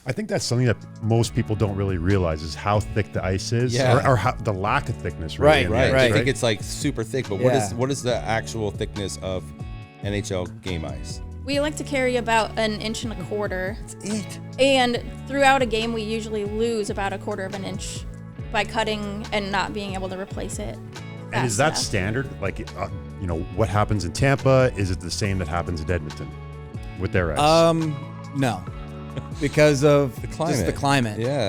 I think that's something that most people don't really realize is how thick the ice is, or how, the lack of thickness. Really Right. I think it's like super thick, but what is the actual thickness of NHL game ice? We like to carry about 1.25 inches. That's it. And throughout a game, we usually lose about 1/4 inch by cutting and not being able to replace it. And is that standard? Like, what happens in Tampa? Is it the same that happens in Edmonton with their ice? No, because of Just the climate. Yeah.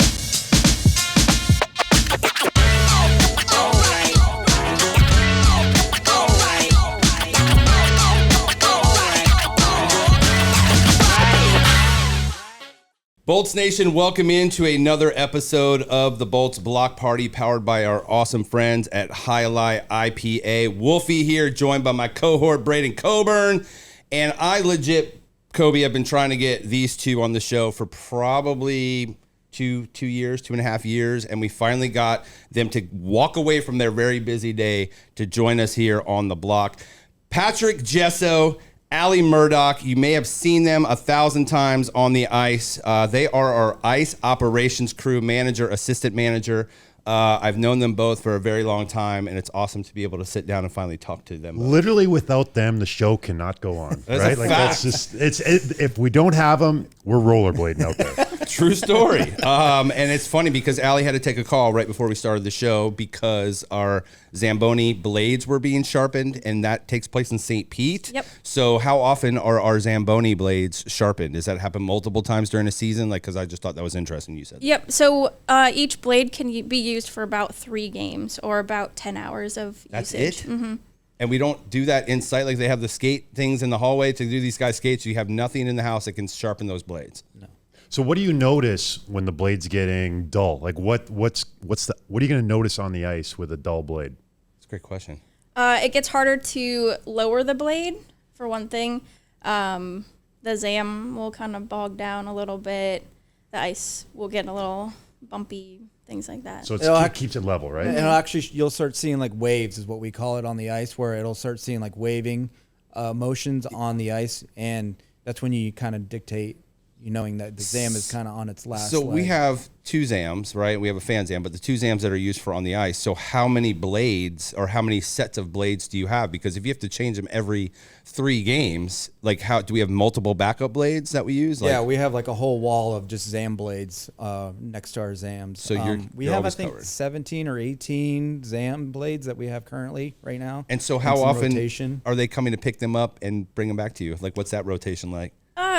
Bolts Nation, welcome into another episode of the Bolts Block Party, powered by our awesome friends at Highlight IPA. Wolfie here, joined by my cohort Braden Coburn, and I legit, Kobe, I've been trying to get these two on the show for probably 2.5 years, and we finally got them to walk away from their very busy day to join us here on the block. Patrick Jesso, AMALIE Murdock, you may have seen them 1,000 times on the ice. They are our ice operations crew manager, assistant manager. I've known them both for a very long time, and it's awesome to be able to sit down and finally talk to them. Literally, without them, the show cannot go on. That's right? a fact. That's just if we don't have them, we're rollerblading out there. True story. And it's funny because Allie had to take a call right before we started the show because our Zamboni blades were being sharpened, and that takes place in St. Pete. Yep. So how often are our Zamboni blades sharpened? Does that happen multiple times during a season? Because I just thought that was interesting you said. Yep. So each blade can be used for about 3 games or about 10 hours of That's usage. it? Mm-hmm. And we don't do that in sight, like they have the skate things in the hallway to do these guys skates. You have nothing in the house that can sharpen those blades. No. So what do you notice when the blade's getting dull? Like what are you going to notice on the ice with a dull blade? That's a great question. It gets harder to lower the blade, for one thing. The Zam will kind of bog down a little bit. The ice will get a little bumpy, things like that. So it keeps it level, right? And it'll actually, you'll start seeing like waves, is what we call it on the ice, where it'll start seeing like waving motions on the ice, and that's when you kind of dictate, knowing that the Zam is kind of on its last. So leg. we have 2 Zams, right? We have a fan Zam, but the 2 Zams that are used for on the ice. So how many blades or how many sets of blades do you have? Because if you have to change them every 3 games, like how do we have multiple backup blades that we use? Yeah, we have like a whole wall of just Zam blades next to our Zams. So we you're have, I always think, covered. 17 or 18 Zam blades that we have currently right now. And so how some often rotation. are they coming to pick them up and bring them back to you? Like what's that rotation like?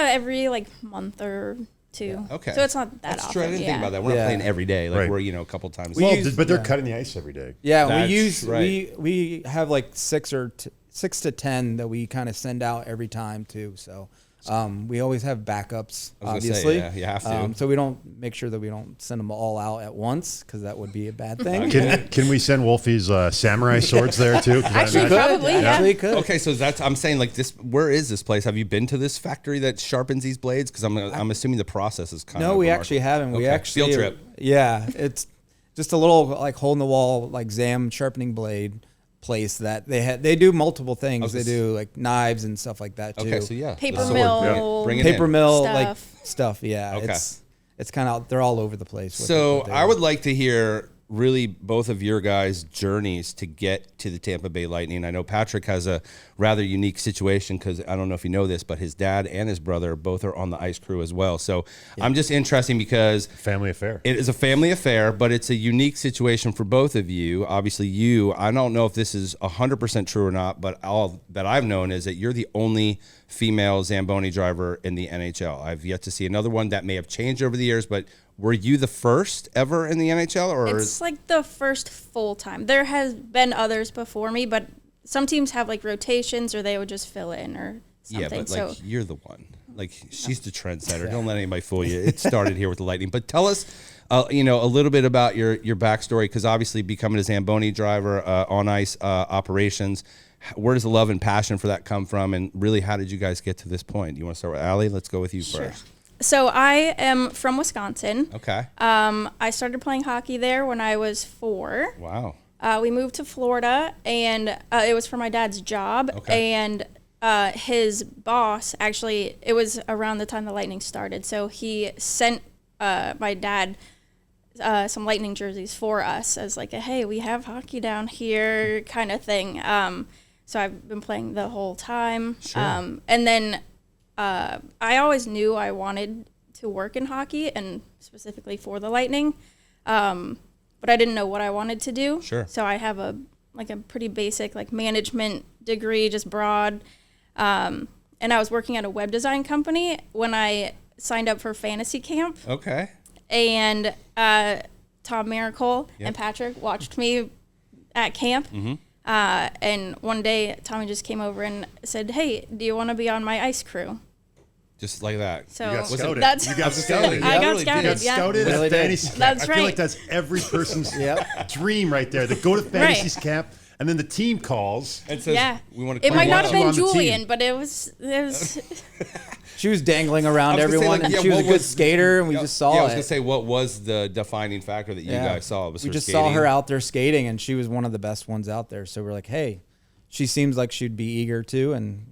Every month or 2. Yeah, okay. So it's not that That's often. true. I didn't think about that. We're not Yeah. playing every day. Like Right. we're, a couple times. But they're cutting the ice every day. Yeah, That's right. we have like 6 to 10 that we kind of send out every time too. So we always have backups, I was gonna say, obviously. yeah, you have to. So we don't make sure that we don't send them all out at once, because that would be a bad thing. Can we send Wolfie's samurai swords there too? 'Cause I Actually, imagine- probably, yeah. Actually could. Okay, so I'm saying like this. Where is this place? Have you been to this factory that sharpens these blades? Because I'm assuming the process is kind of. No, we actually haven't. We Okay, actually field trip. Yeah, it's just a little like hole in the wall, like Zam sharpening blade place that they do multiple things. They do like knives and stuff like that too. Okay, so yeah, Paper the sword. mill. Bring it Paper in. mill Stuff. like stuff. Yeah, Okay. it's kind of, they're all over the place. with So what they I do. would like to hear really both of your guys' journeys to get to the Tampa Bay Lightning. I know Patrick has a rather unique situation because I don't know if you know this, but his dad and his brother both are on the ice crew as well. So I'm just interesting because Family affair. it is a family affair, but it's a unique situation for both of you. Obviously, I don't know if this is 100% true or not, but all that I've known is that you're the only female Zamboni driver in the NHL. I've yet to see another one. That may have changed over the years, but were you the first ever in the NHL? Or It's like the first full time. There has been others before me, but some teams have like rotations, or they would just fill in or something. yeah, but so you're the one. Like she's the trendsetter. Don't let anybody fool you. It started here with the Lightning. But tell us, a little bit about your backstory, because obviously becoming a Zamboni driver, on ice operations. Where does the love and passion for that come from, and really how did you guys get to this point? You want to start with Allie? Let's go with you first. So I am from Wisconsin. Okay. I started playing hockey there when I was 4. Wow. We moved to Florida, and it was for my dad's job. Okay. And his boss, actually, it was around the time the Lightning started. So he sent my dad some Lightning jerseys for us as like a, hey, we have hockey down here kind of thing. So I've been playing the whole time. Sure. And then I always knew I wanted to work in hockey and specifically for the Lightning. But I didn't know what I wanted to do. Sure. So I have a pretty basic like management degree, just broad. And I was working at a web design company when I signed up for fantasy camp. Okay. And Tom Miracle and Patrick watched me at camp. Mm-hmm. And one day Tommy just came over and said, hey, do you want to be on my ice crew? Just like that. So You got scouted. that's You got scouted. I got really scouted. did. Got Yeah. scouted Really at did. fantasy camp. That's I feel right. like that's every person's dream right there. They go to fantasy Right. camp, and then the team calls. It says, Yeah. we want to It might not have you been on the team. Julian, but it was She was dangling around I was gonna say, everyone, like, and yeah, she was a what good was- skater, and we just saw I was it. gonna say, what was the defining factor that you guys saw? Was we her just skating? saw her out there skating, and she was one of the best ones out there. So we're like, hey, she seems like she'd be eager to, and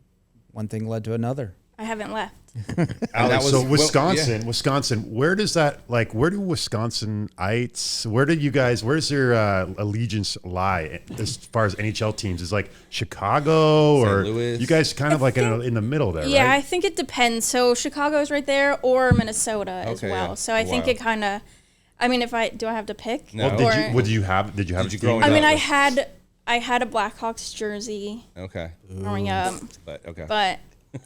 one thing led to another. I haven't left. Alex, was- so well, Wisconsin, where does that, like, where do Wisconsinites, where's your allegiance lie as far as NHL teams? Is like Chicago or Louis. you guys kind of like in the middle there, Yeah, I right? think it depends. So Chicago's right there, or Minnesota as Okay, well. yeah. So I think Wow. it kind of. I mean, if I have to pick. No. Well, Or- did you have Did you a grow team? up- I mean, No. I had a Blackhawks jersey Okay. growing up, But okay. but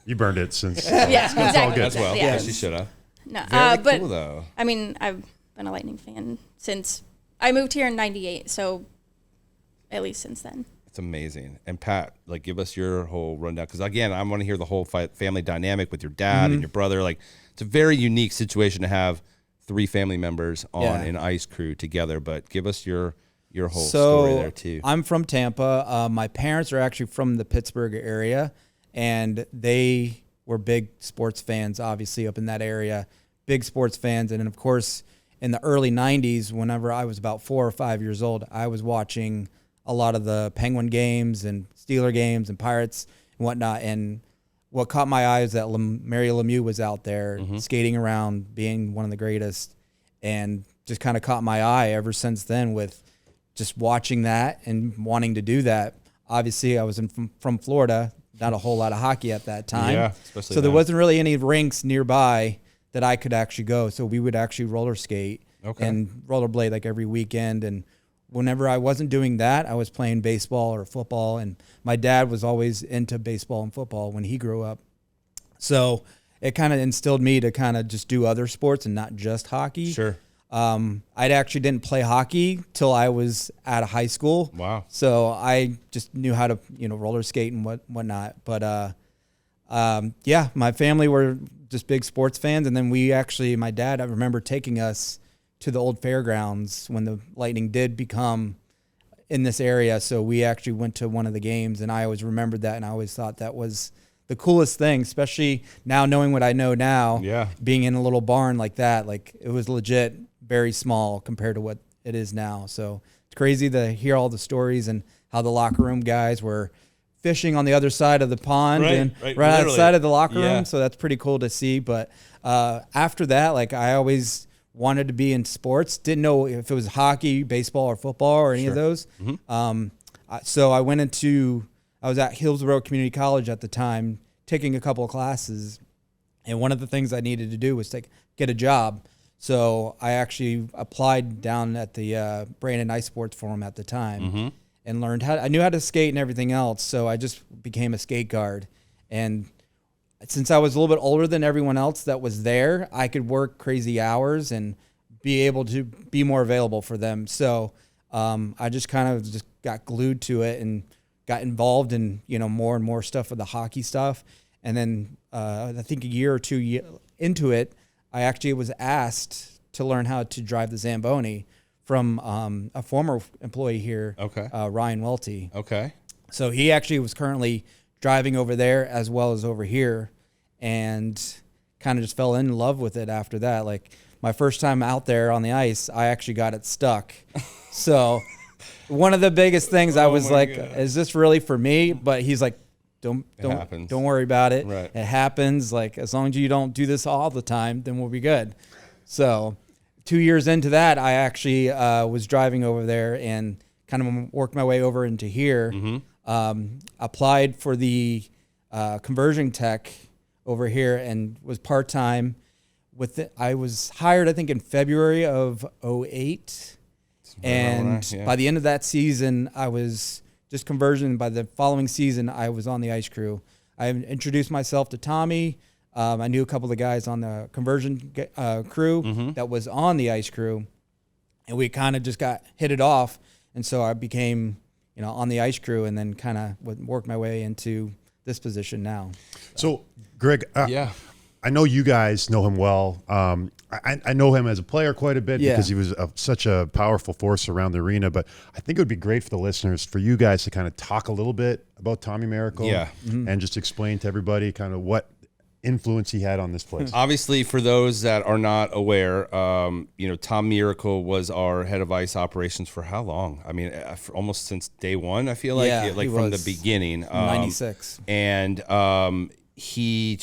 You burned it since. yeah, exactly. good. As well. Yeah. Yeah, she should have. No, Very but cool though. I mean, I've been a Lightning fan since I moved here in '98, so at least since then. It's amazing. And Pat, like, give us your whole rundown, because again, I want to hear the whole family dynamic with your dad and your brother. Like, it's a very unique situation to have 3 family members on an ice crew together. But give us your whole story there too. I'm from Tampa. My parents are actually from the Pittsburgh area, and they were big sports fans, obviously, up in that area. Big sports fans. And then, of course, in the early 90s, whenever I was about 4 or 5 years old, I was watching a lot of the Penguin games and Steeler games and Pirates and whatnot. And what caught my eye is that Mario Lemieux was out there skating around, being one of the greatest, and just kind of caught my eye ever since then with just watching that and wanting to do that. Obviously, I was from Florida, not a whole lot of hockey at that time. Yeah, especially so there now. wasn't really any rinks nearby that I could actually go. So we would actually roller skate and rollerblade like every weekend. And whenever I wasn't doing that, I was playing baseball or football. And my dad was always into baseball and football when he grew up. So it kind of instilled me to kind of just do other sports and not just hockey. Sure. I actually didn't play hockey till I was out of high school. Wow. So I just knew how to, roller skate and whatnot. But my family were just big sports fans. And then my dad, I remember taking us to the old fairgrounds when the Lightning did become in this area. So we actually went to one of the games, and I always remembered that, and I always thought that was the coolest thing, especially now knowing what I know now. Yeah. Being in a little barn like that, like it was legit very small compared to what it is now. So it's crazy to hear all the stories and how the locker room guys were fishing on the other side of the pond Right, and right, right literally. outside of the locker Yeah. room. So that's pretty cool to see. But after that, like I always wanted to be in sports. Didn't know if it was hockey, baseball, or football, or any of those. So I was at Hillsborough Community College at the time, taking a couple of classes. And one of the things I needed to do was get a job. So I actually applied down at the Brandon Ice Sports Forum at the time and learned I knew how to skate and everything else. So I just became a skate guard. And since I was a little bit older than everyone else that was there, I could work crazy hours and be able to be more available for them. So I just kind of just got glued to it and got involved in, more and more stuff with the hockey stuff. And then I think a year or two into it, I actually was asked to learn how to drive the Zamboni from a former employee here, Ryan Welty. Okay. So he actually was currently driving over there as well as over here, and kind of just fell in love with it after that. Like my first time out there on the ice, I actually got it stuck. So one of the biggest things I was like, is this really for me? But he's like, don't worry about it. Right. It happens. Like as long as you don't do this all the time, then we'll be good. So 2 years into that, I actually was driving over there and kind of worked my way over into here. Applied for the conversion tech over here and was part-time. I was hired, I think, in February of 2008. And by the end of that season, I was just conversion. By the following season, I was on the ice crew. I introduced myself to Tommy. I knew a couple of guys on the conversion crew that was on the ice crew. And we kind of just hit it off. And so I became, on the ice crew and then kind of worked my way into this position now. So Greg, I know you guys know him well. I know him as a player quite a bit because he was such a powerful force around the arena. But I think it would be great for the listeners for you guys to kind of talk a little bit about Tommy Miracle and just explain to everybody kind of what influence he had on this place. Obviously, for those that are not aware, Tom Miracle was our head of ice operations for how long? I mean, for almost since day one, I feel like from the beginning. 96. And he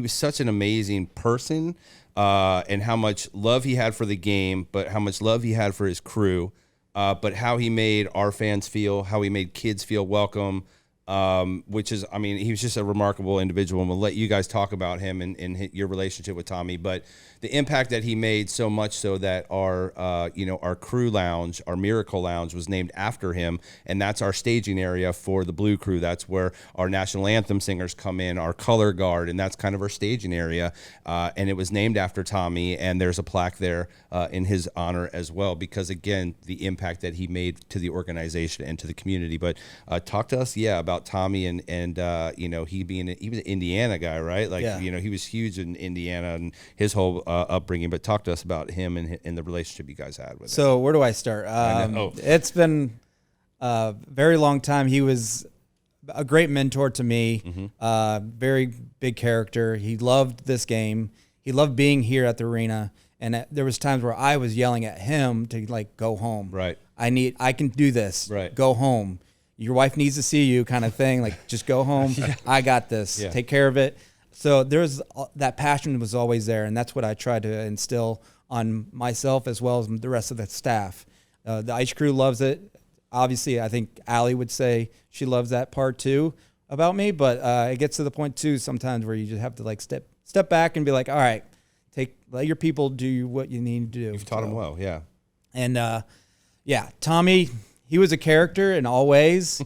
was such an amazing person, and how much love he had for the game, but how much love he had for his crew, but how he made our fans feel, how he made kids feel welcome, which is, he was just a remarkable individual, and we'll let you guys talk about him and your relationship with Tommy, but the impact that he made, so much so that our crew lounge, our Miracle Lounge, was named after him, and that's our staging area for the Blue Crew. That's where our national anthem singers come in, our color guard, and that's kind of our staging area, and it was named after Tommy, and there's a plaque there in his honor as well, because again, the impact that he made to the organization and to the community. But talk to us, about Tommy and he was an Indiana guy, right? He was huge in Indiana and his whole upbringing. But talk to us about him and the relationship you guys had with him. So where do I start? It's been a very long time. He was a great mentor to me. Very big character. He loved this game. He loved being here at the arena. And there was times where I was yelling at him to go home. Right. I can do this. Right. Go home. Your wife needs to see you, kind of thing. Just go home. I got this. Take care of it. So there's that passion was always there, and that's what I tried to instill on myself as well as the rest of the staff. The ice crew loves it. Obviously, I think Allie would say she loves that part too about me, but it gets to the point too sometimes where you just have to step back and be like, all right, let your people do what you need to do. You've taught them well, yeah. And Tommy, he was a character in all ways.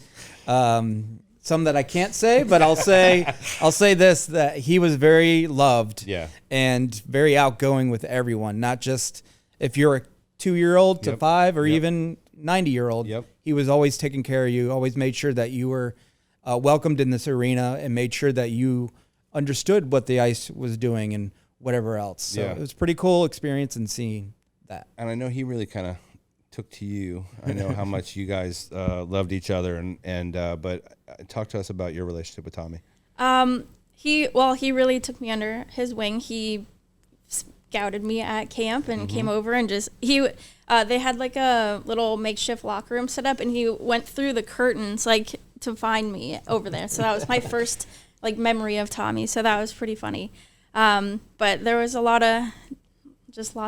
Some that I can't say, but I'll say this, that he was very loved and very outgoing with everyone, not just if you're a 2-year-old to 5 or even 90-year-old. He was always taking care of you, always made sure that you were welcomed in this arena and made sure that you understood what the ice was doing and whatever else. So it was a pretty cool experience in seeing that. And I know he really kind of took to you. I know how much you guys loved each other, but talk to us about your relationship with Tommy. He really took me under his wing. He scouted me at camp and came over and they had a little makeshift locker room set up, and he went through the curtains to find me over there. So that was my first memory of Tommy. So that was pretty funny. But there was lots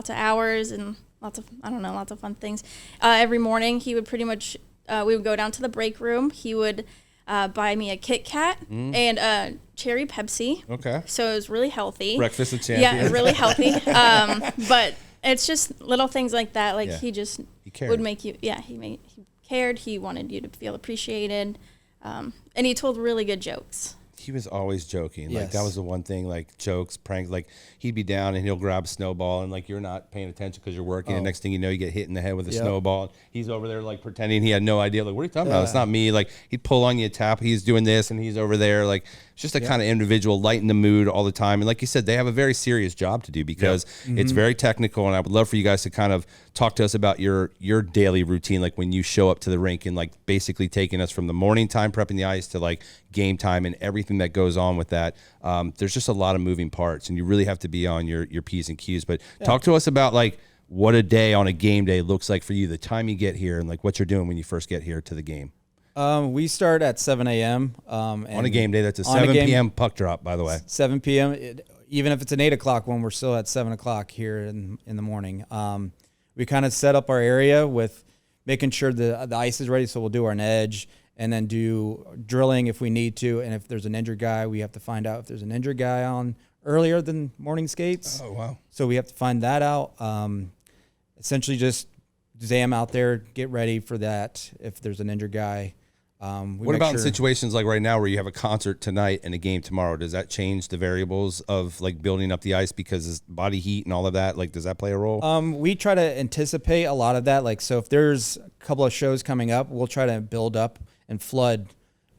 of hours and lots of fun things. Every morning he would pretty much, we would go down to the break room. He would buy me a Kit Kat and a cherry Pepsi. Okay. So it was really healthy. Breakfast of champions. Yeah, really healthy. But it's just little things like that. He would make you, he cared. He wanted you to feel appreciated. And he told really good jokes. He was always joking. That was the one thing, jokes, pranks. He'd be down and he'll grab a snowball and you're not paying attention because you're working. And next thing you know, you get hit in the head with a snowball. He's over there pretending he had no idea. What are you talking about? It's not me. He'd pull on you, tap. He's doing this and he's over there. It's just a kind of individual, lighten the mood all the time. And like you said, they have a very serious job to do because it's very technical. And I would love for you guys to kind of talk to us about your daily routine, when you show up to the rink and basically taking us from the morning time prepping the ice to game time and everything that goes on with that. There's just a lot of moving parts, and you really have to be on your P's and Q's. But talk to us about what a day on a game day looks like for you, the time you get here, and what you're doing when you first get here to the game. We start at 7 a.m. On a game day, that's a 7 p.m. puck drop, by the way. 7 p.m. even if it's an 8 o'clock when we're still at 7 o'clock here in the morning. We kind of set up our area with making sure the ice is ready. So we'll do our edge and then do drilling if we need to. And if there's an injured guy, we have to find out if there's an injured guy on earlier than morning skates. Oh, wow. So we have to find that out. Essentially just ZAM out there, get ready for that if there's an injured guy. What about in situations like right now where you have a concert tonight and a game tomorrow? Does that change the variables of like building up the ice because it's body heat and all of that? Like, does that play a role? We try to anticipate a lot of that. Like, so if there's a couple of shows coming up, we'll try to build up and flood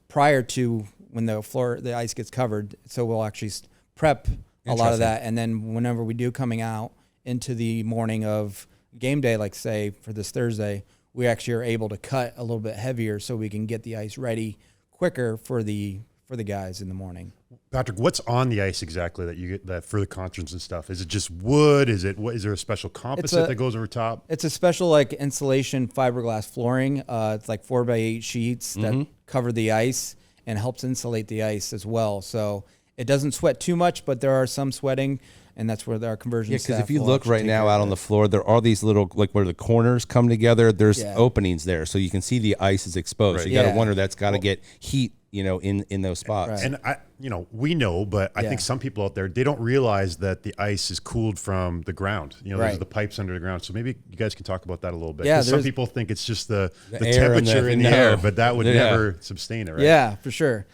prior to when the ice gets covered. So we'll actually prep a lot of that. And then whenever we do coming out into the morning of game day, like say for this Thursday, we actually are able to cut a little bit heavier so we can get the ice ready quicker for the guys in the morning. Patrick, what's on the ice exactly that you get that for the concerts and stuff? Is it just wood? Is there a special composite that goes over top? It's a special like insulation fiberglass flooring. It's like 4x8 sheets that cover the ice and helps insulate the ice as well. So it doesn't sweat too much, but there are some sweating. And that's where our conversion staff. Yeah, because if you look right now out on the floor, there are these little, like where the corners come together, there's openings there. So you can see the ice is exposed. Right. So you got to wonder that's got to get heat, in those spots. Right. And we know, but I think some people out there, they don't realize that the ice is cooled from the ground. There's the pipes under the ground. So maybe you guys can talk about that a little bit. Yeah, some people think it's just the temperature in the air, but that would never sustain it, right? Yeah, for sure.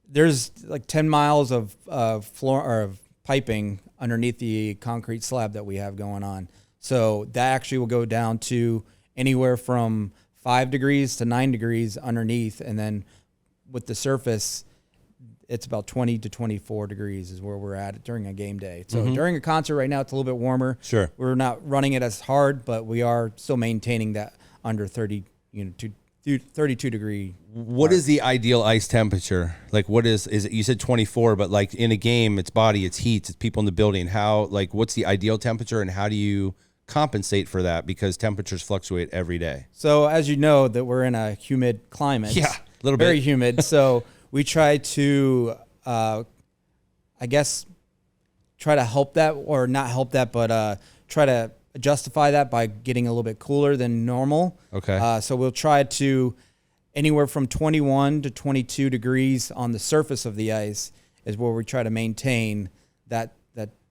There's like 10 miles of floor or of piping underneath the concrete slab that we have going on. So that actually will go down to anywhere from 5 degrees to 9 degrees underneath. And then with the surface, it's about 20 to 24 degrees is where we're at during a game day. So during a concert right now, it's a little bit warmer. Sure. We're not running it as hard, but we are still maintaining that under 30, to 32 degree. What is the ideal ice temperature? Like, what is it? You said 24, but like in a game, it's body, it's heat, it's people in the building. What's the ideal temperature and how do you compensate for that? Because temperatures fluctuate every day. So as you know that we're in a humid climate. Yeah, a little bit. Very humid. So we try to, try to help that or not help that, but try to justify that by getting a little bit cooler than normal. Okay. So we'll try to anywhere from 21 to 22 degrees on the surface of the ice is where we try to maintain that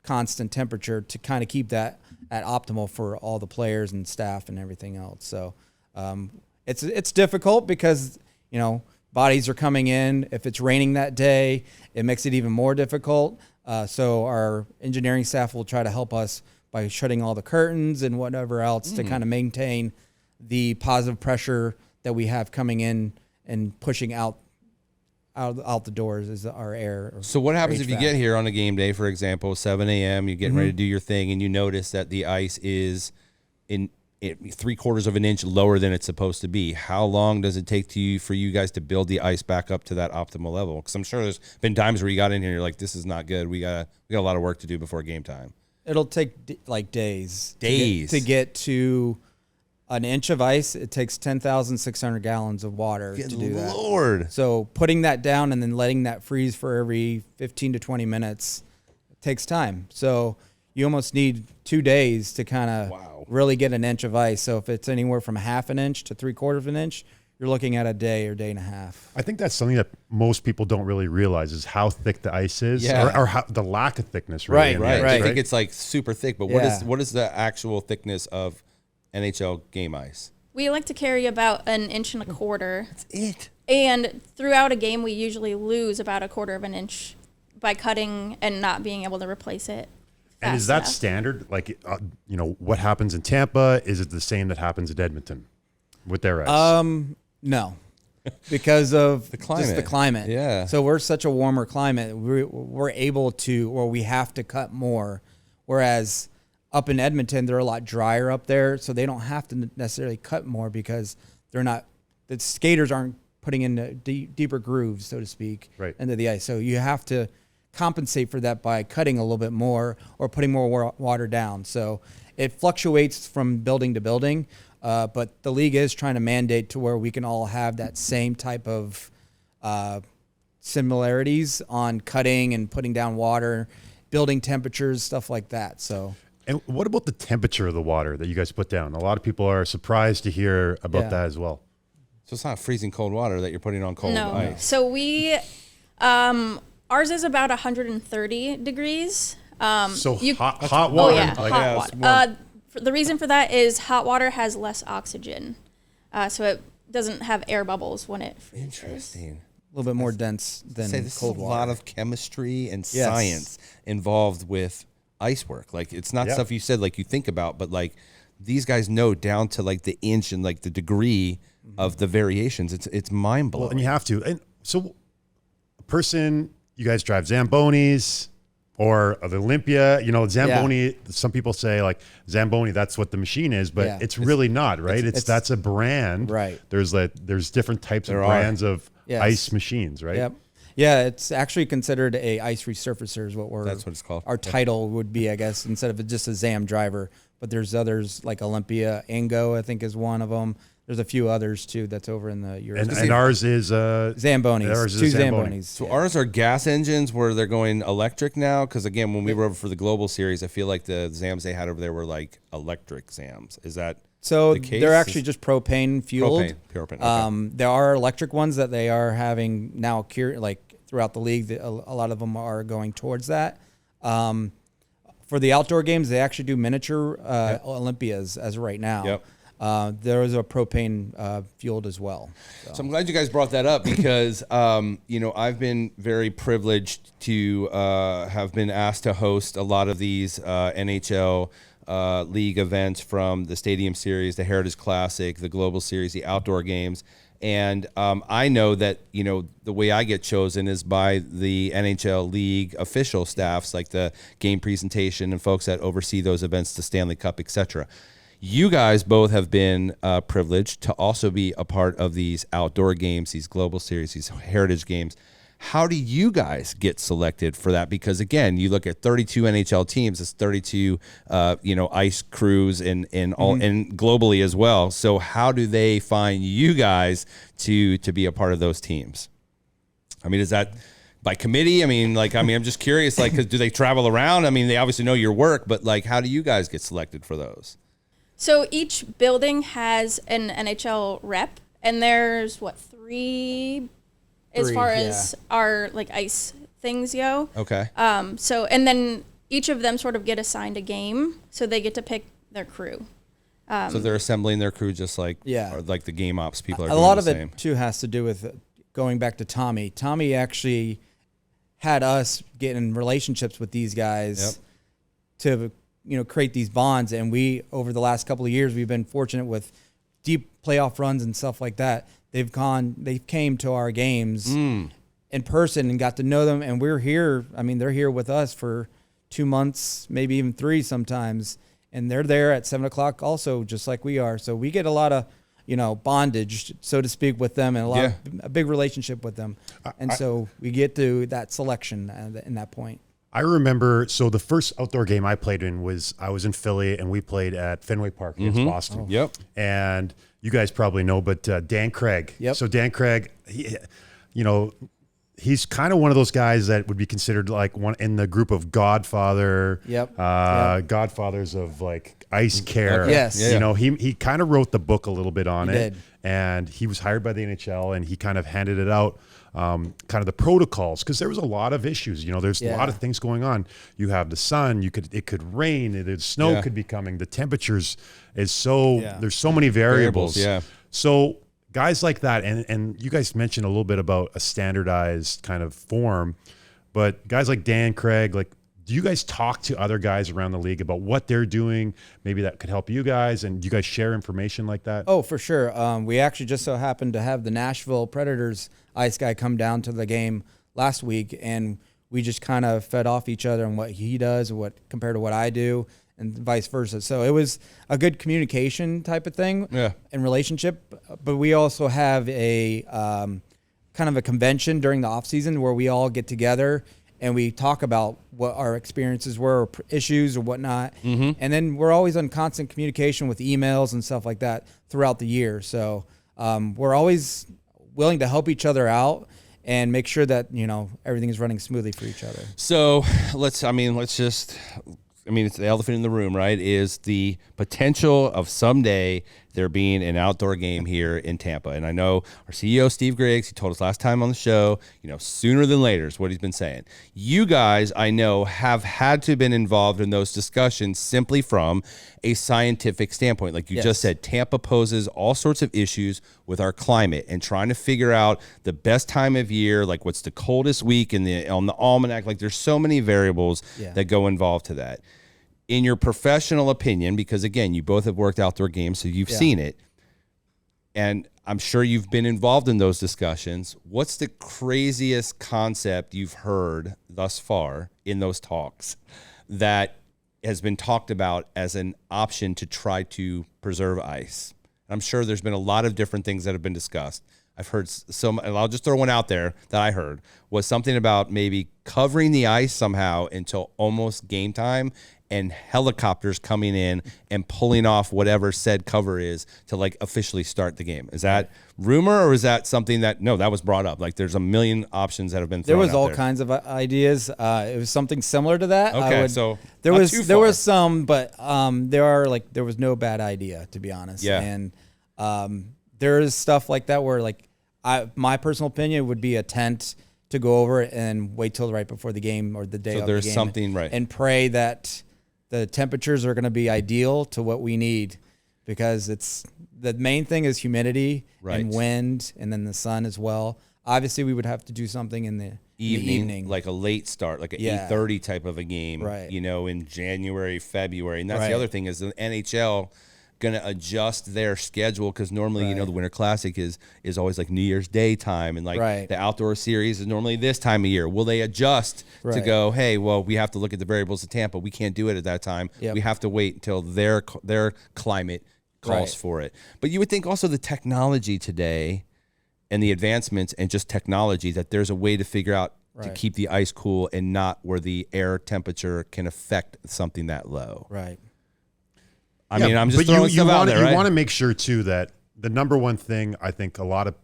constant temperature to kind of keep that at optimal for all the players and staff and everything else. So it's difficult because, bodies are coming in. If it's raining that day, it makes it even more difficult. So our engineering staff will try to help us by shutting all the curtains and whatever else to kind of maintain the positive pressure that we have coming in and pushing out the doors is our air. So what happens if you get here on a game day, for example, 7 a.m., you're getting ready to do your thing, and you notice that the ice is in 3/4 of an inch lower than it's supposed to be? How long does it take for you guys to build the ice back up to that optimal level? Because I'm sure there's been times where you got in here, you're like, this is not good. We got a lot of work to do before game time. It'll take like days. To get to an inch of ice. It takes 10,600 gallons of water to do that. Lord. So putting that down and then letting that freeze for every 15 to 20 minutes takes time. So you almost need 2 days to kind of really get an inch of ice. So if it's anywhere from 1/2 inch to 3/4 inch, you're looking at a day or day and a half. I think that's something that most people don't really realize is how thick the ice is, or how, the lack of thickness. Right. I think it's like super thick, but what is the actual thickness of NHL game ice? We like to carry about 1.25 inches. That's it. And throughout a game, we usually lose about 1/4 inch by cutting and not being able to replace it. And is that standard? Like, what happens in Tampa? Is it the same that happens at Edmonton with their ice? No, because of the climate. Just the climate. Yeah. So we're such a warmer climate. We're able to, or we have to cut more. Whereas up in Edmonton, they're a lot drier up there, so they don't have to necessarily cut more because the skaters aren't putting in deeper grooves, so to speak, into the ice. So you have to compensate for that by cutting a little bit more or putting more water down. So it fluctuates from building to building. But the league is trying to mandate to where we can all have that same type of similarities on cutting and putting down water, building temperatures, stuff like that. So. And what about the temperature of the water that you guys put down? A lot of people are surprised to hear about that as well. So it's not freezing cold water that you're putting on cold ice. So we, ours is about 130 degrees. Hot water. Oh yeah, hot water. The reason for that is hot water has less oxygen, so it doesn't have air bubbles when it freezes. Interesting. A little bit more dense than cold water. A lot of chemistry and science involved with ice work. Like it's not stuff you said like you think about, but like these guys know down to like the inch and like the degree of the variations. It's mind blowing. Well, and you have to. And so, a person, you guys drive Zambonis or the Olympia. You know, Zamboni. Some people say like Zamboni. That's what the machine is, but it's really not, right? That's a brand, right? There's different types of brands of ice machines, right? Yep. Yeah, it's actually considered a ice resurfacer is that's what it's called. Our title would be, I guess, instead of just a Zam driver. But there's others like Olympia, Ango, I think is one of them. There's a few others too that's over in the Europe. And ours is Zambonis. Ours is two Zamboni. Zambonis. So ours are gas engines where they're going electric now. Because again, when we were over for the Global Series, I feel like the Zams they had over there were like electric Zams. Is that so? The case? They're actually just propane fueled. Propane. Okay. There are electric ones that they are having now throughout the league. A lot of them are going towards that. For the outdoor games, they actually do miniature Olympias as of right now. Yep. There is a propane fueled as well. So I'm glad you guys brought that up because, I've been very privileged to have been asked to host a lot of these NHL league events, from the Stadium Series, the Heritage Classic, the Global Series, the outdoor games. And I know that, the way I get chosen is by the NHL league official staffs, like the game presentation and folks that oversee those events, the Stanley Cup, etc. You guys both have been privileged to also be a part of these outdoor games, these Global Series, these Heritage games. How do you guys get selected for that? Because again, you look at 32 NHL teams, it's 32, ice crews and globally as well. So how do they find you guys to be a part of those teams? I mean, is that by committee? I'm just curious, 'cause do they travel around? I mean, they obviously know your work, but how do you guys get selected for those? So each building has an NHL rep, and there's three as far as our ice things go. Okay. And then each of them sort of get assigned a game, so they get to pick their crew. So they're assembling their crew just like the game ops people are doing a lot the of same. it too has to do with going back to Tommy. Tommy actually had us get in relationships with these guys to create these bonds, and we over the last couple of years we've been fortunate with deep playoff runs and stuff like that. They came to our games in person and got to know them, and we're here. I mean, they're here with us for 2 months, maybe even 3 sometimes, and they're there at 7:00 also, just like we are. So we get a lot of, bondage, so to speak, with them, and a big relationship with them, and so we get to that selection in that point. I remember, so the first outdoor game I played in I was in Philly, and we played at Fenway Park against Boston. Oh. Yep. And you guys probably know, but Dan Craig. Yep. So Dan Craig, he's kind of one of those guys that would be considered like one in the group of Godfather. Yep. Godfathers of ice care. Yes. Yeah. He kind of wrote the book a little bit on He it. did. And he was hired by the NHL, and he kind of handed it out. Kind of the protocols, because there was a lot of issues. There's a lot of things going on. You have the sun. It could rain. The snow could be coming. The temperatures is so. There's so many variables. Yeah. So guys like that, and you guys mentioned a little bit about a standardized kind of form, but guys like Dan Craig, do you guys talk to other guys around the league about what they're doing? Maybe that could help you guys, and do you guys share information like that? Oh, for sure. We actually just so happened to have the Nashville Predators ice guy come down to the game last week, and we just kind of fed off each other on what he does and compared to what I do, and vice versa. So it was a good communication type of thing and relationship. But we also have a kind of a convention during the off season where we all get together and we talk about what our experiences were, or issues or whatnot. Mm-hmm. And then we're always on constant communication with emails and stuff like that throughout the year. So we're always willing to help each other out. and make sure that, everything is running smoothly for each other. So it's the elephant in the room, right? Is the potential of someday there being an outdoor game here in Tampa. And I know our CEO, Steve Griggs, he told us last time on the show, sooner than later is what he's been saying. You guys, I know, have had to been involved in those discussions simply from a scientific standpoint. Like you just said, Tampa poses all sorts of issues with our climate and trying to figure out the best time of year, like what's the coldest week on the almanac. Like there's so many variables that go involved to that. In your professional opinion, because again, you both have worked outdoor games, so you've seen it, and I'm sure you've been involved in those discussions. What's the craziest concept you've heard thus far in those talks that has been talked about as an option to try to preserve ice? I'm sure there's been a lot of different things that have been discussed. I've heard some, and I'll just throw one out there that I heard, was something about maybe covering the ice somehow until almost game time and helicopters coming in and pulling off whatever said cover is to like officially start the game. Is that rumor or is that something that was brought up? Like there's a million options that have been thrown out there. There was all kinds of ideas. It was something similar to that. Okay, so there was some, but there was no bad idea, to be honest. Yeah. And there is stuff like that where my personal opinion would be a tent to go over and wait till right before the game or the day of the game. So there's something, right. And pray that the temperatures are going to be ideal to what we need, because the main thing is humidity and wind, and then the sun as well. Obviously, we would have to do something in the evening, like a late start, like an 8:30 type of a game, right. In January, February. And that's the other thing is the NHL going to adjust their schedule, because normally, the Winter Classic is always like New Year's Day time, and like the outdoor series is normally this time of year. Will they adjust to go, hey, well, we have to look at the variables of Tampa. We can't do it at that time. We have to wait until their climate calls for it. But you would think also the technology today and the advancements and just technology, that there's a way to figure out to keep the ice cool and not where the air temperature can affect something that low. Right. I mean, I'm just throwing stuff out there, right? You want to make sure, too, that the number one thing I think a lot of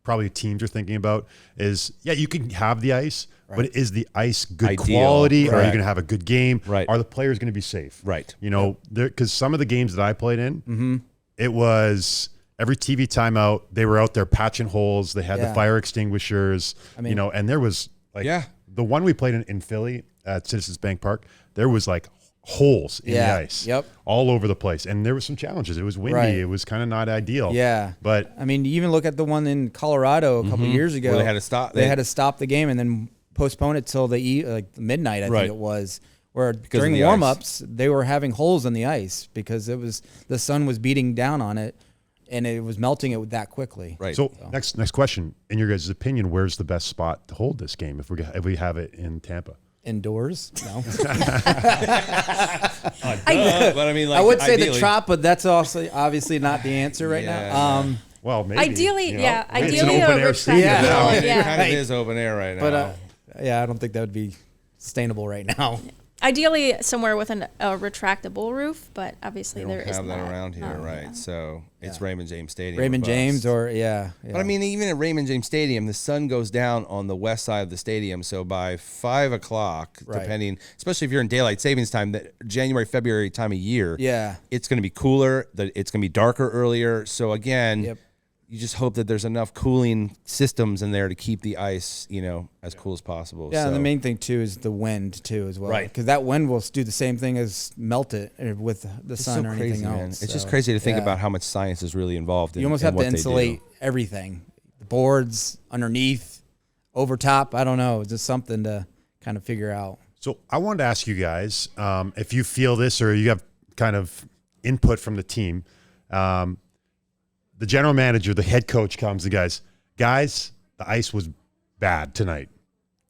probably teams are thinking about is, you can have the ice, but is the ice good quality? Are you going to have a good game? Right. Are the players going to be safe? Right. Because some of the games that I played in, it was every TV timeout, they were out there patching holes. They had the fire extinguishers, and there was the one we played in Philly at Citizens Bank Park, there was like holes in the ice all over the place, and there were some challenges. It was windy. It was kind of not ideal. But I mean, you even look at the one in Colorado a couple of years ago, where they had to stop. They had to stop the game and then postpone it till midnight, I think it was, where during warm-ups they were having holes in the ice because the sun was beating down on it and it was melting it that quickly. So next question, in your guys' opinion, where's the best spot to hold this game if we have it in Tampa? Indoors? No. But I mean, like, I would say the Trop, but that's also obviously not the answer right now. Well, maybe. Ideally, it's an open air stadium now. It kind of is open air right now. But I don't think that would be sustainable right now. Ideally, somewhere with a retractable roof, but obviously there is have that around here, right? So it's Raymond James Stadium. Raymond James, or But I mean, even at Raymond James Stadium, the sun goes down on the west side of the stadium. So by 5 o'clock, depending, especially if you're in daylight savings time, that January, February time of year, it's going to be cooler. It's going to be darker earlier. So again. You just hope that there's enough cooling systems in there to keep the ice, as cool as possible. Yeah, and the main thing, too, is the wind, too, as well. Right. Because that wind will do the same thing as melt it with the sun or anything else. Man. It's just crazy to think about how much science is really involved in. You almost have to insulate everything. The boards, underneath, over top, I don't know. It's just something to kind of figure out. So I wanted to ask you guys, if you feel this or you have kind of input from the team, the general manager, the head coach comes to guys, the ice was bad tonight.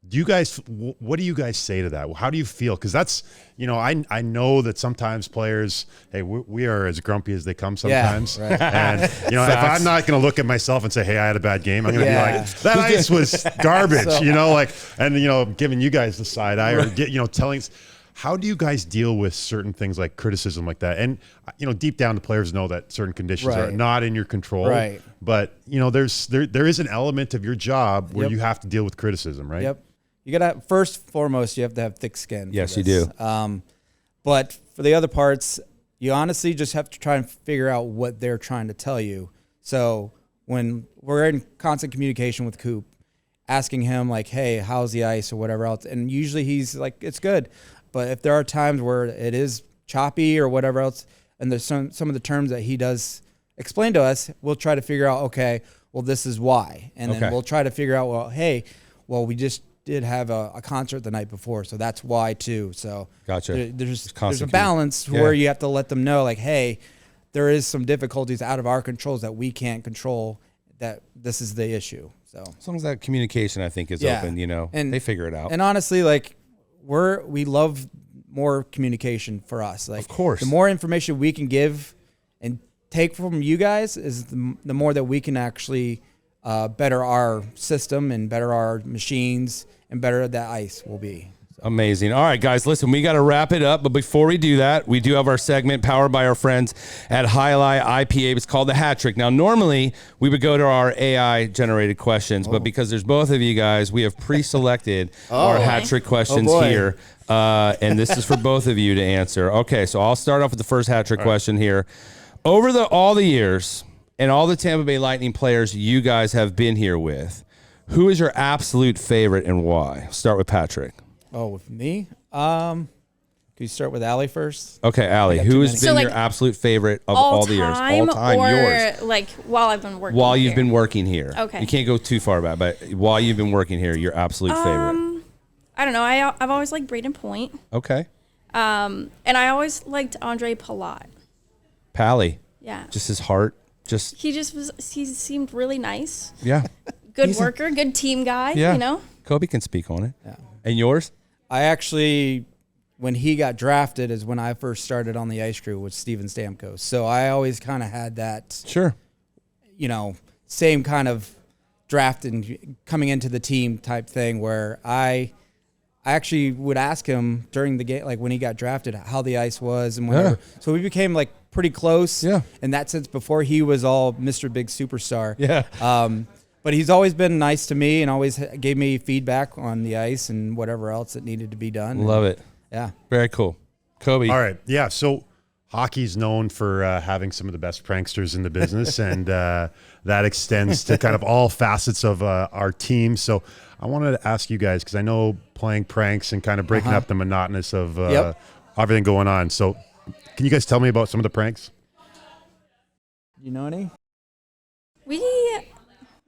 What do you guys say to that? How do you feel? Because that's, I know that sometimes players, hey, we are as grumpy as they come sometimes. Yeah, right. And, if I'm not going to look at myself and say, hey, I had a bad game, I'm going to be like, that ice was garbage, giving you guys the side eye or telling. How do you guys deal with certain things like criticism like that? And, deep down the players know that certain conditions are not in your control. Right. But, there is an element of your job where you have to deal with criticism, right? Yep. You got to, first and foremost, you have to have thick skin. Yes, you do. But for the other parts, you honestly just have to try and figure out what they're trying to tell you. So when we're in constant communication with Coop, asking him like, hey, how's the ice or whatever else? And usually he's like, it's good. But if there are times where it is choppy or whatever else, and there's some of the terms that he does explain to us, we'll try to figure out, okay, well, this is why. And then we'll try to figure out, well, hey, we just did have a concert the night before, so that's why too. So gotcha. There's a balance where you have to let them know, like, hey, there is some difficulties out of our controls that we can't control, that this is the issue. So as long as that communication, I think, is open, and they figure it out. And honestly, like, we love more communication for us. Like, of course, the more information we can give and take from you guys is the more that we can actually better our system and better our machines and better that ice will be. Amazing. All right, guys, listen, we got to wrap it up. But before we do that, we do have our segment powered by our friends at Highlight IPA. It's called the Hat Trick. Now, normally we would go to our AI-generated questions, but because there's both of you guys, we have pre-selected our Hat Trick questions here. And this is for both of you to answer. Okay, so I'll start off with the first Hat Trick question here. Over all the years and all the Tampa Bay Lightning players you guys have been here with, who is your absolute favorite and why? Start with Patrick. Oh, with me? Can you start with Allie first? Okay, Allie, who has been your absolute favorite of all the years? All time, yours. Like while I've been working While you've been working here. Okay. You can't go too far back, but while you've been working here, your absolute favorite. I don't know. I've always liked Braden Point. Okay. And I always liked Andre Palat. Pally. Yeah. Just his heart. He seemed really nice. Yeah. Good worker, good team guy, Yeah. Kobe can speak on it. Yeah. And yours? I actually, when he got drafted is when I first started on the ice crew with Steven Stamkos. So I always kind of had that, same kind of draft and coming into the team type thing where I actually would ask him during the game, like when he got drafted, how the ice was and whatever. Yeah. So we became like pretty close in that sense before he was all Mr. Big Superstar. Yeah. But he's always been nice to me and always gave me feedback on the ice and whatever else that needed to be done. Love it. Yeah. Very cool. Kobe. All right. Yeah. So hockey's known for having some of the best pranksters in the business, and that extends to kind of all facets of our team. So I wanted to ask you guys, because I know playing pranks and kind of breaking up the monotonous of everything going on. So can you guys tell me about some of the pranks? You know any?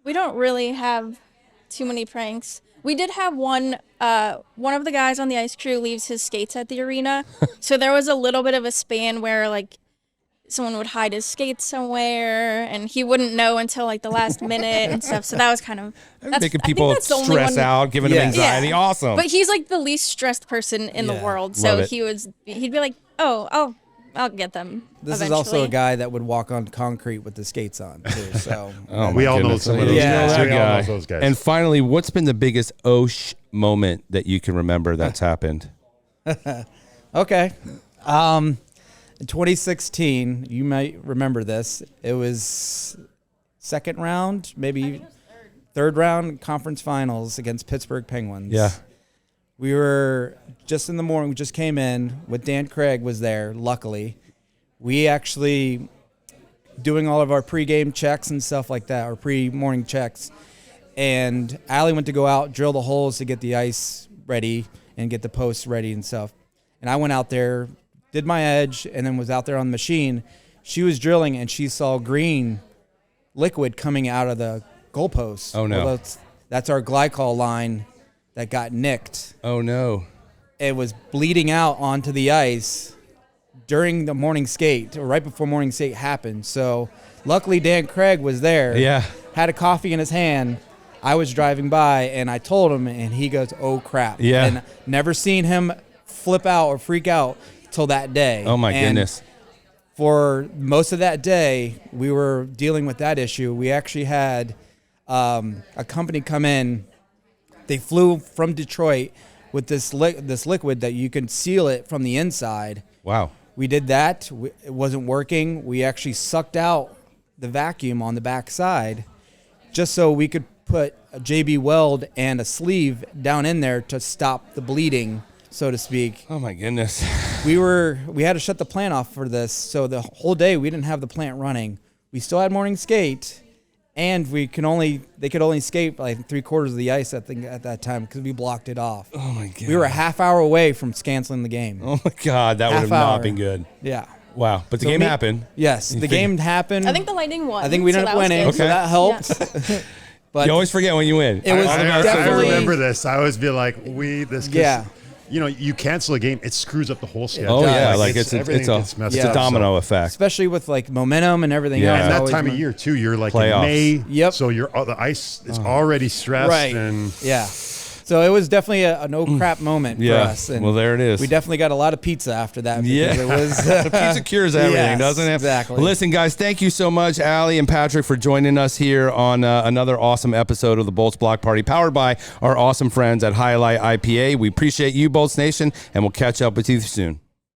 We don't really have too many pranks. We did have one of the guys on the ice crew leaves his skates at the arena. So there was a little bit of a span where like someone would hide his skates somewhere and he wouldn't know until like the last minute and stuff. So that was kind of making people stress out, giving them anxiety. Yeah. Awesome. But he's like the least stressed person in the world. So he'd be like, "Oh, I'll get them." This is also a guy that would walk on concrete with the skates on too. So we all know some of those guys. We all know those guys. And finally, what's been the biggest moment that you can remember that's happened? Okay. In 2016, you might remember this. It was second round, maybe third round conference finals against Pittsburgh Penguins. Yeah. We were just in the morning. We just came in with Dan Craig was there, luckily. We actually doing all of our pregame checks and stuff like that, our pre-morning checks. And Allie went to go out, drill the holes to get the ice ready and get the posts ready and stuff. And I went out there, did my edge, and then was out there on the machine. She was drilling, and she saw green liquid coming out of the goalpost. Oh, no. Well, that's our glycol line that got nicked. Oh, no. It was bleeding out onto the ice during the morning skate, or right before morning skate happened. So luckily Dan Craig was there. Yeah. Had a coffee in his hand. I was driving by, and I told him, and he goes, "Oh, crap." Yeah. And never seen him flip out or freak out till that day. Oh, my goodness. For most of that day, we were dealing with that issue. We actually had a company come in. They flew from Detroit with this liquid that you can seal it from the inside. Wow. We did that. It wasn't working. We actually sucked out the vacuum on the back side just so we could put a JB weld and a sleeve down in there to stop the bleeding, so to speak. Oh my goodness. We had to shut the plant off for this, so the whole day we didn't have the plant running. We still had morning skate, and they could only skate like 3/4 of the ice, I think, at that time, because we blocked it off. Oh my God. We were a half hour away from canceling the game. Oh my God, that would have not been good. Yeah. Wow, but the game happened. Yes, the game happened. I think the Lightning won. I think we ended up winning, so that helped. Yeah. But you always forget when you win. It was definitely. I remember this. I always be like, you cancel a game, it screws up the whole schedule. Oh yeah, like it's a domino effect. Especially with like momentum and everything else. And that time of year too, you're like Playoffs. in May. Yep. So the ice is already stressed. Right. And yeah. So it was definitely a no crap moment for us. And well, there it is. We definitely got a lot of pizza after that. Yeah. It was, the pizza cures everything, doesn't it? Exactly. Well, listen, guys, thank you so much, Allie and Patrick, for joining us here on another awesome episode of the Bolts Block Party, powered by our awesome friends at Highlight IPA. We appreciate you, Bolts Nation, and we'll catch up with you soon.